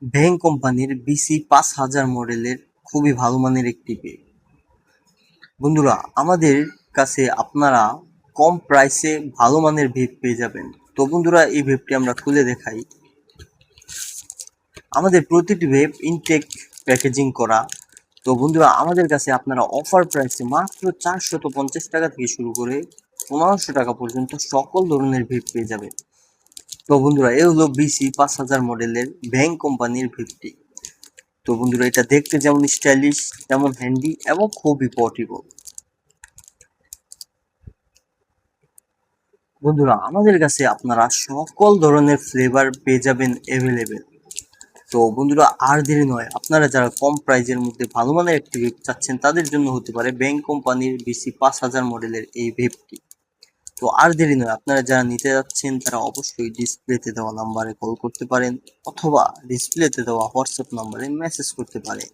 ভেং কোম্পানির BC5000 মডেলের খুবই ভালো মানের একটি ভেপ। বন্ধুরা, আমাদের কাছে আপনারা কম প্রাইসে ভালো মানের ভেপ পেয়ে যাবেন। তো বন্ধুরা, এই ভেপটি আমরা খুলে দেখাই। আমাদের প্রতিটি ভেপ ইনটেক প্যাকেজিং করা। তো বন্ধুরা, আমাদের কাছে আপনারা অফার প্রাইসে মাত্র 450 টাকা থেকে শুরু করে 1500 টাকা পর্যন্ত সকল ধরনের ভেপ পেয়ে যাবেন। তো বন্ধুরা, এ হলো BC5000 মডেলের ভেং কোম্পানির ভেপটি। তো বন্ধুরা, এটা দেখতে যেমন স্টাইলিশ তেমন হ্যান্ডি এবং খুবই পোর্টেবল। বন্ধুরা, আমাদের কাছে আপনারা সকল ধরনের ফ্লেভার পেয়ে যাবেন অ্যাভেলেবেল। তো বন্ধুরা, আর দেরি নয়, আপনারা যারা কম প্রাইজের মধ্যে ভালো মানের একটি ভেপ চাচ্ছেন তাদের জন্য হতে পারে ভেং কোম্পানির BC5000 মডেলের এই ভেপটি। তো আর দেরি নয়, আপনারা যারা নিতে যাচ্ছেন তারা অবশ্যই ডিসপ্লেতে দেওয়া নাম্বারে কল করতে পারেন অথবা ডিসপ্লেতে দেওয়া হোয়াটসঅ্যাপ নাম্বারে মেসেজ করতে পারেন।